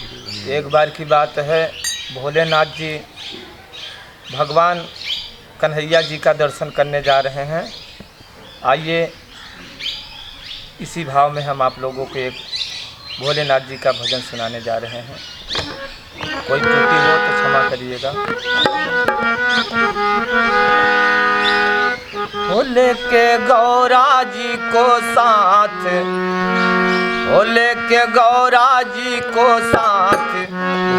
एक बार की बात है, भोलेनाथ जी भगवान कन्हैया जी का दर्शन करने जा रहे हैं। आइए इसी भाव में हम आप लोगों को एक भोलेनाथ जी का भजन सुनाने जा रहे हैं। कोई त्रुटि हो तो क्षमा करिएगा। भोले के गौरा जी को साथ, भोले के गौरा जी को साथ,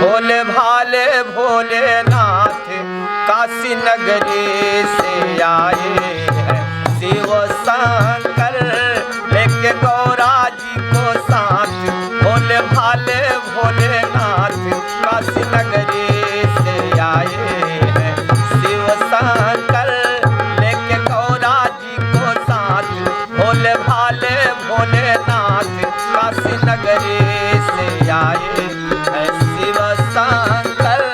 भोले भाले भोलेनाथ काशी नगरी से आए हैं शिव शंकर। लेके गौरा जी को साथ, भोले भाले भोलेनाथ काशी नगरी से आए हैं शिव शंकर। लेके गौरा जी को साथ, भोले भाले भोलेनाथ काशी नगरी से आए हैं शिव शंकर।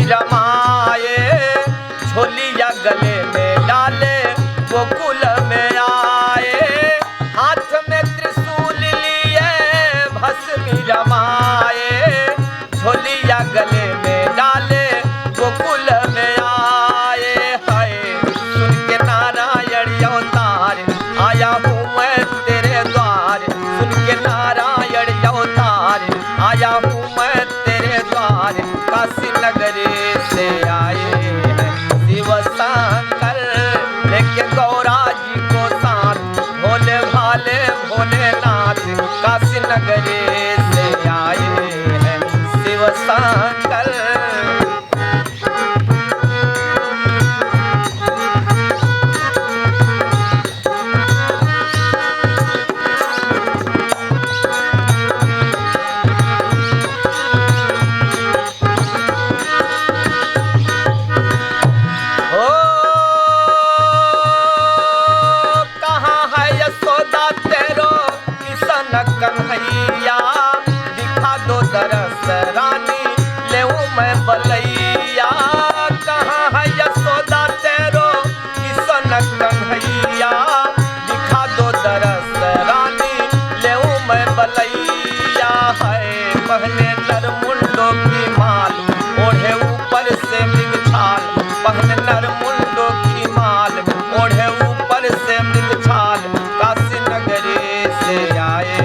रमाए झोलिया गले में डाले गोकुल में आए। हाथ में त्रिशूल लिए भस्मी रमाए, झोलिया गले में डाले गोकुल में आए। हाय सुन के नारायण अवतार आया हूँ मैं तेरे द्वार। सुन के नारायण अवतार आया हूँ मैं तेरे द्वार। काशी नगरी से आए हैं शिव शंकर। लेके गौरा जी को साथ, भोले भाले भोलेनाथ काशी नगरी से आए हैं शिव शंकर। कन्हैया दिखा दो दरस रानी लेऊं मैं बलैया। कहाँ है यशोदा तेरो किशन कन्हैया, दिखा दो दरस रानी लेऊं मैं बलैया। है पहने नरमुंडों की माल ओढ़े ऊपर से मृग छाल। पहने नरमुंडों की माल ओढ़े ऊपर से मृग छाल। काशी नगरी से आए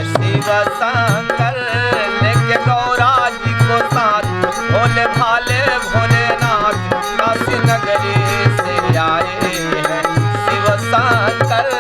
शिव शंकर। लेके गौरा जी को साथ, भोले भाले भोलेनाथ काशी नगरी से आए हैं शिव शंकर।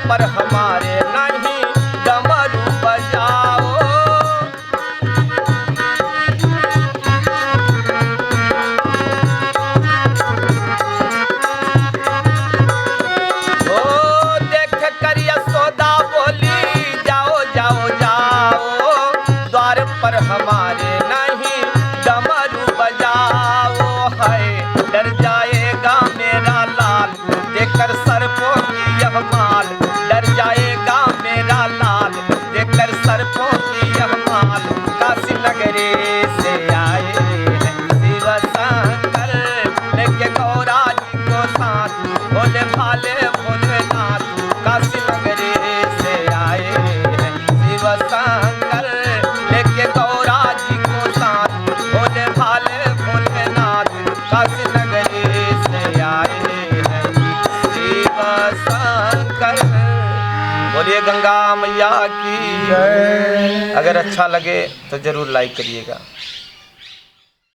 पर हमारे नहीं डमरू बजाओ। ओ देख कर यशोदा बोली जाओ जाओ जाओ। द्वार पर हमारे नहीं डमरू बजाओ। है डर जाएगा मेरा लाल देखकर सर्पों की यह माल। डर जाएगा मेरा लाल देखकर सर्पों की यह माल। काशी नगरी से आए हैं शिव शंकर। लेके गौरा जी को साथ, भोले भाले भोलेनाथ काशी नगरी से आए हैं शिव शंकर। लेके गौरा जी को साथ, भोले भाले भोलेनाथ काशी नगरी से आए हैं शिव शंकर। बोलिए गंगा मैया की जय। अगर अच्छा लगे तो जरूर लाइक करिएगा।